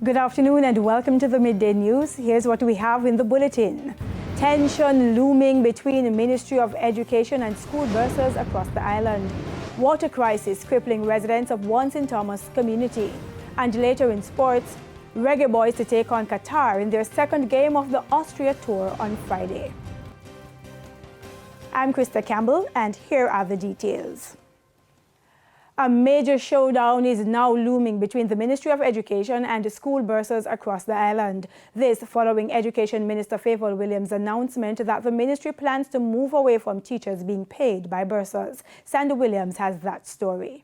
Good afternoon and welcome to the Midday News. Here's what we have in the bulletin. Tension looming between the Ministry of Education and school bursars across the island. Water crisis crippling residents of St. Thomas community. And later in sports, reggae boys to take on Qatar in their second game of the Austria Tour on Friday. I'm Krista Campbell and here are the details. A major showdown is now looming between the Ministry of Education and the school bursars across the island. This following Education Minister Favour Williams' announcement that the ministry plans to move away from teachers being paid by bursars. Sandy Williams has that story.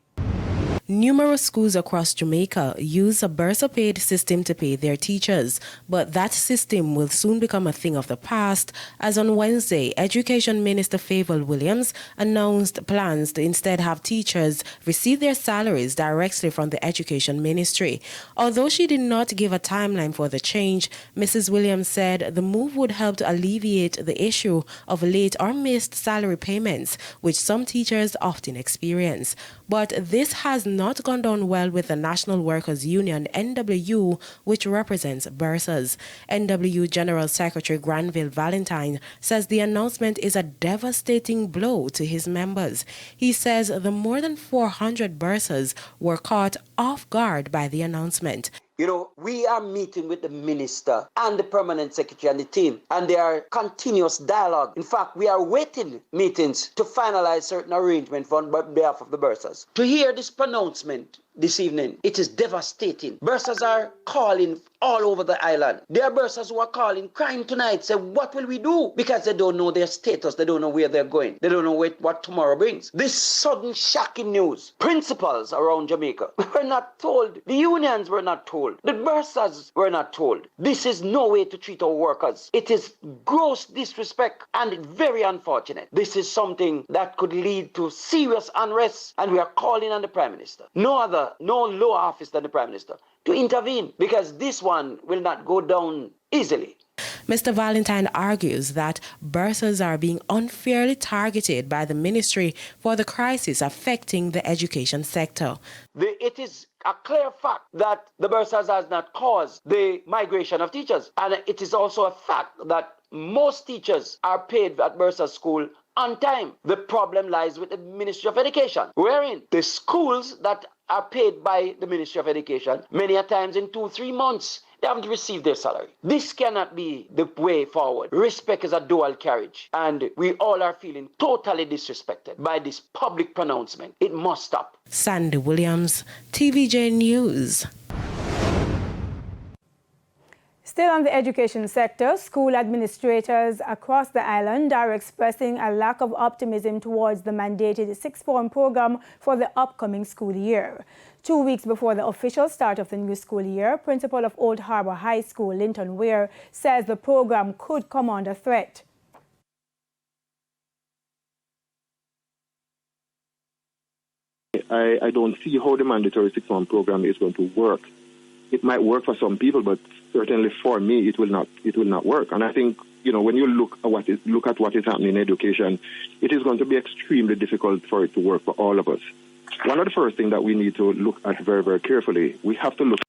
Numerous schools across Jamaica use a bursar-paid system to pay their teachers, but that system will soon become a thing of the past, as on Wednesday, Education Minister Favour Williams announced plans to instead have teachers receive their salaries directly from the Education Ministry. Although she did not give a timeline for the change, Mrs. Williams said the move would help to alleviate the issue of late or missed salary payments, which some teachers often experience. But this has not gone down well with the National Workers Union, NWU, which represents bursars. NWU General Secretary Granville Valentine says the announcement is a devastating blow to his members. He says the more than 400 bursars were caught off guard by the announcement. You know, we are meeting with the minister and the permanent secretary and the team, and there are continuous dialogue. In fact, we are waiting meetings to finalize certain arrangements on behalf of the bursars. To hear this pronouncement this evening, it is devastating. Bursars are calling all over the island. There are bursars who are calling, crying tonight, say, what will we do? Because they don't know their status, they don't know where they're going, they don't know what tomorrow brings. This sudden shocking news, principals around Jamaica were not told, the unions were not told, the bursars were not told. This is no way to treat our workers. It is gross disrespect and very unfortunate. This is something that could lead to serious unrest, and we are calling on the Prime Minister. No lower office than the Prime Minister to intervene, because this one will not go down easily. Mr. Valentine argues that bursars are being unfairly targeted by the ministry for the crisis affecting the education sector. It is a clear fact that the bursars has not caused the migration of teachers. And it is also a fact that most teachers are paid at bursar school on time. The problem lies with the Ministry of Education, wherein the schools that are paid by the Ministry of Education, many a times in 2-3 months, they haven't received their salary. This cannot be the way forward. Respect is a dual carriage, and we all are feeling totally disrespected by this public pronouncement. It must stop. Sandy Williams, TVJ News. Still on the education sector, school administrators across the island are expressing a lack of optimism towards the mandated sixth form program for the upcoming school year. 2 weeks before the official start of the new school year, Principal of Old Harbour High School, Linton Weir, says the program could come under threat. I don't see how the mandatory sixth form program is going to work. It might work for some people, but certainly for me, it will not work. And I think, you know, when you look at what is happening in education, it is going to be extremely difficult for it to work for all of us. One of the first things that we need to look at very, very carefully, we have to look.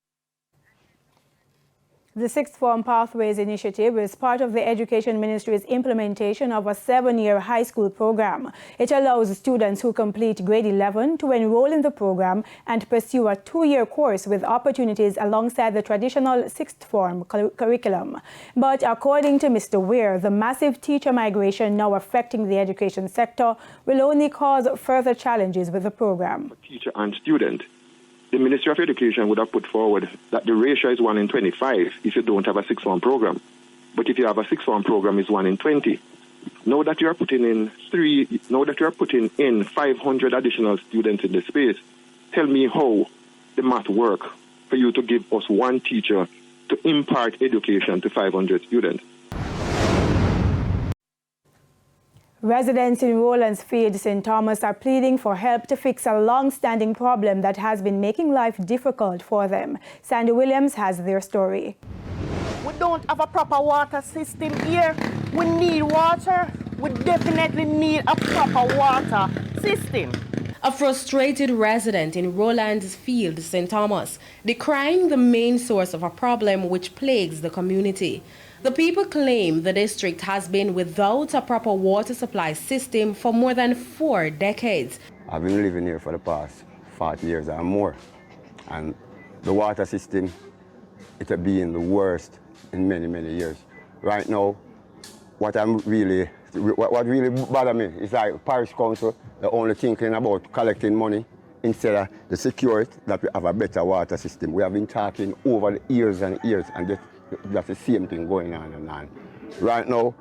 The Sixth Form Pathways Initiative is part of the Education Ministry's implementation of a 7-year high school program. It allows students who complete grade 11 to enroll in the program and pursue a 2-year course with opportunities alongside the traditional Sixth Form curriculum. But according to Mr. Weir, the massive teacher migration now affecting the education sector will only cause further challenges with the program. Teacher and student. The Ministry of Education would have put forward that the ratio is 1 in 25 if you don't have a sixth form program. But if you have a sixth form program, it's 1 in 20. Now that you are putting in 500 additional students in the space, tell me how the math work for you to give us one teacher to impart education to 500 students. Residents in Rowlandsfield, St. Thomas are pleading for help to fix a long-standing problem that has been making life difficult for them. Sandy Williams has their story. We don't have a proper water system here. We need water. We definitely need a proper water system. A frustrated resident in Rowlands Field, St. Thomas, decrying the main source of a problem which plagues the community. The people claim the district has been without a proper water supply system for more than 4 decades. I've been living here for the past 40 years or more, and the water system, it has been the worst in many, many years. Right now, what really bothers me is like parish council, they're only thinking about collecting money instead of the security that we have a better water system. We have been talking over the years and years, and that's the same thing going on and on. Right now,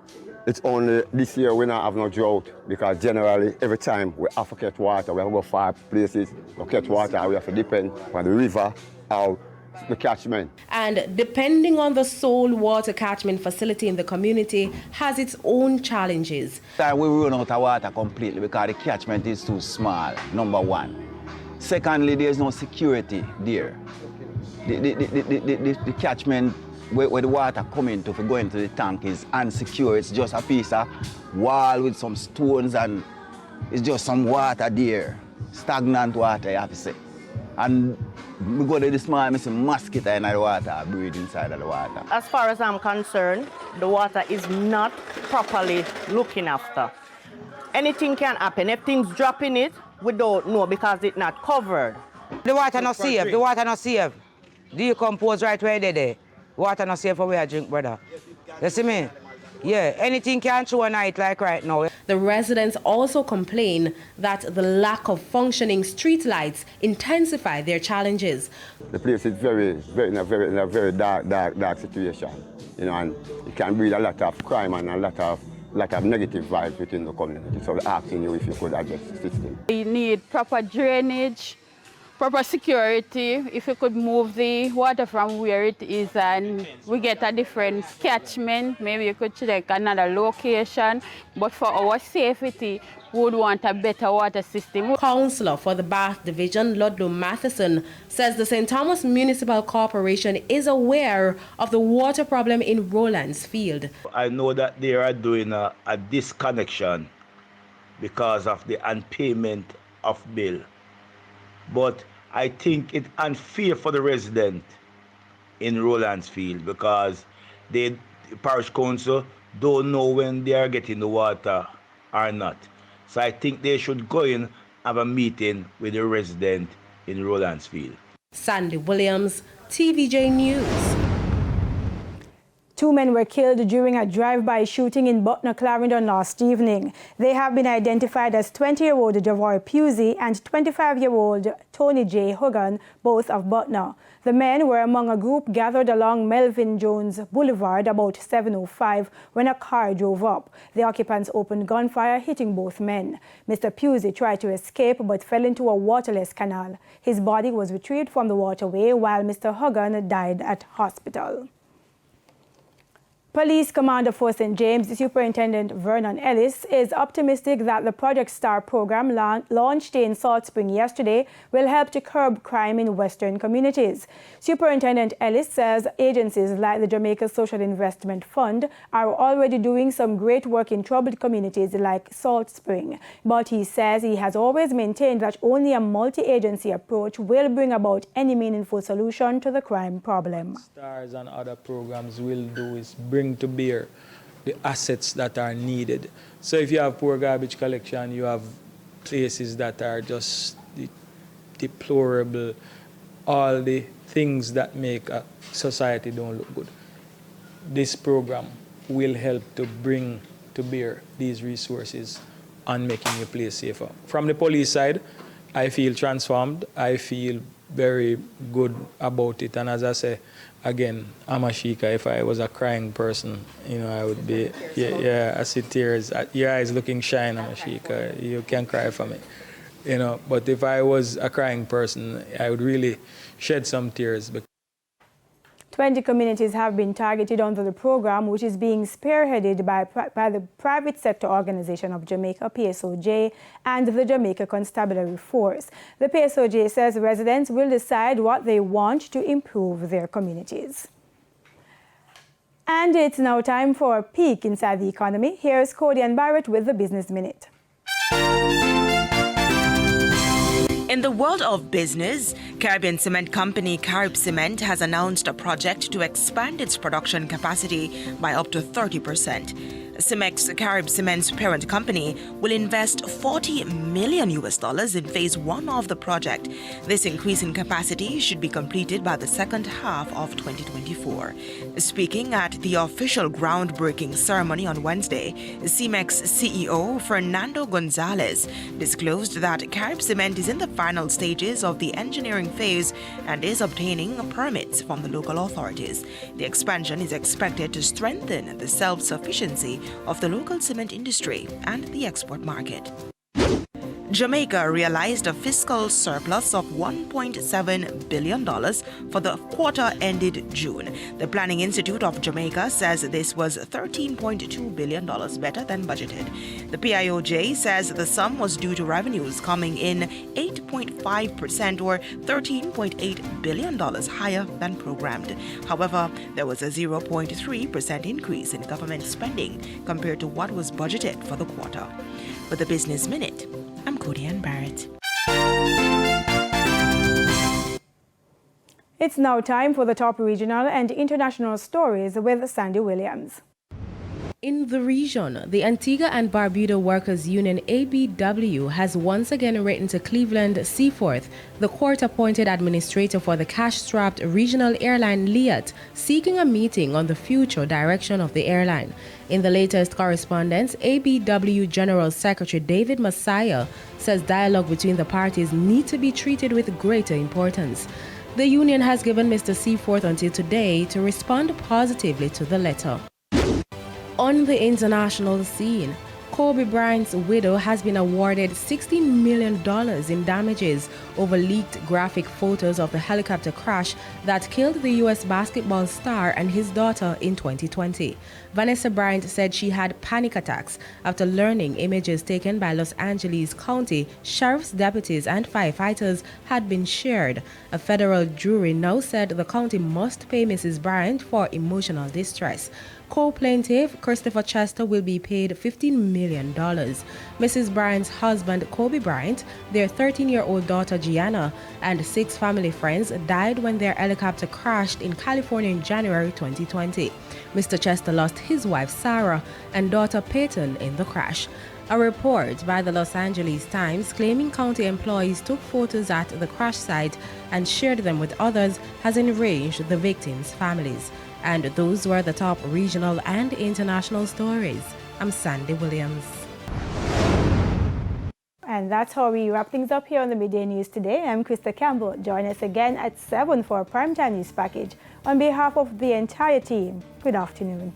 it's only this year we don't have no drought, because generally every time we have to get water, we have to go far places to get water, we have to depend on the river or the catchment. And depending on the sole water catchment facility in the community has its own challenges. We run out of water completely because the catchment is too small, number one. Secondly, there's no security there. The catchment where the water coming to go into the tank is unsecure. It's just a piece of wall with some stones, and it's just some water there. Stagnant water, you have to say. And we go to this morning, I see mosquito in the water, breathe inside of the water. As far as I'm concerned, the water is not properly looking after. Anything can happen. If things drop in it, we don't know because it's not covered. The water not safe. The water not safe. Decompose right where they there. Water not safe for we drink, brother. You see me? Yeah, anything can throw a night like right now. The residents also complain that the lack of functioning street lights intensify their challenges. The place is in a very dark situation, you know, and it can breed a lot of crime and a lot of negative vibes within the community. So we're asking you if you could address the system. We need proper drainage, proper security. If you could move the water from where it is and we get a different catchment, maybe you could check another location. But for our safety, we would want a better water system. Councillor for the Bath Division, Ludlow Matheson, says the St. Thomas Municipal Corporation is aware of the water problem in Rowlands Field. I know that they are doing a disconnection because of the unpayment of bill. But I think it's unfair for the resident in Rowlands Field because the parish council don't know when they are getting the water or not. So I think they should go in and have a meeting with the resident in Rowlands Field. Sandy Williams, TVJ News. 2 men were killed during a drive-by shooting in Butner, Clarendon last evening. They have been identified as 20-year-old Javoy Pusey and 25-year-old Tony J. Hogan, both of Butner. The men were among a group gathered along Melvin Jones Boulevard about 7:05 when a car drove up. The occupants opened gunfire, hitting both men. Mr. Pusey tried to escape but fell into a waterless canal. His body was retrieved from the waterway while Mr. Hogan died at hospital. Police Commander for St. James, Superintendent Vernon Ellis, is optimistic that the Project STAR program launched in Salt Spring yesterday will help to curb crime in Western communities. Superintendent Ellis says agencies like the Jamaica Social Investment Fund are already doing some great work in troubled communities like Salt Spring. But he says he has always maintained that only a multi-agency approach will bring about any meaningful solution to the crime problem. STARS and other programs will do is bring to bear the assets that are needed. So if you have poor garbage collection, you have places that are just deplorable, all the things that make a society don't look good. This program will help to bring to bear these resources on making your place safer. From the police side, I feel transformed. I feel very good about it. And as I say, again, I'm a Sheikah. If I was a crying person, you know, I would be, I see tears. Your eyes looking shine, I'm a Sheikah. You can cry for me, you know. But if I was a crying person, I would really shed some tears. 20 communities have been targeted under the program, which is being spearheaded by the private sector organization of Jamaica, PSOJ, and the Jamaica Constabulary Force. The PSOJ says residents will decide what they want to improve their communities. And it's now time for a peek inside the economy. Here's Cody and Barrett with the Business Minute. In the world of business, Caribbean cement company Carib Cement has announced a project to expand its production capacity by up to 30%. Cemex, Carib Cement's parent company, will invest $40 million in phase 1 of the project. This increase in capacity should be completed by the second half of 2024. Speaking at the official groundbreaking ceremony on Wednesday, Cemex CEO Fernando Gonzalez disclosed that Carib Cement is in the final stages of the engineering phase and is obtaining permits from the local authorities. The expansion is expected to strengthen the self-sufficiency of the local cement industry and the export market. Jamaica realized a fiscal surplus of $1.7 billion for the quarter ended June. The Planning Institute of Jamaica says this was $13.2 billion better than budgeted. The PIOJ says the sum was due to revenues coming in 8.5% or $13.8 billion higher than programmed. However, there was a 0.3% increase in government spending compared to what was budgeted for the quarter. For the Business Minute, I'm Cody-Ann Barrett. It's now time for the top regional and international stories with Sandy Williams. In the region, the Antigua and Barbuda Workers Union ABW has once again written to Cleveland Seaforth, the court-appointed administrator for the cash-strapped regional airline Liat, seeking a meeting on the future direction of the airline. In the latest correspondence, ABW General Secretary David Messiah says dialogue between the parties need to be treated with greater importance. The union has given Mr. Seaforth until today to respond positively to the letter. On the international scene, Kobe Bryant's widow has been awarded $16 million in damages over leaked graphic photos of the helicopter crash that killed the U.S. basketball star and his daughter in 2020. Vanessa Bryant said she had panic attacks after learning images taken by Los Angeles County sheriff's deputies and firefighters had been shared. A federal jury now said the county must pay Mrs. Bryant for emotional distress. Co-plaintiff Christopher Chester will be paid $15 million. Mrs. Bryant's husband, Kobe Bryant, their 13-year-old daughter, Gianna, and 6 family friends died when their helicopter crashed in California in January 2020. Mr. Chester lost his wife, Sarah, and daughter, Peyton, in the crash. A report by the Los Angeles Times claiming county employees took photos at the crash site and shared them with others has enraged the victims' families. And those were the top regional and international stories. I'm Sandy Williams. And that's how we wrap things up here on the Midday News today. I'm Krista Campbell. Join us again at 7 for a primetime news package. On behalf of the entire team, good afternoon.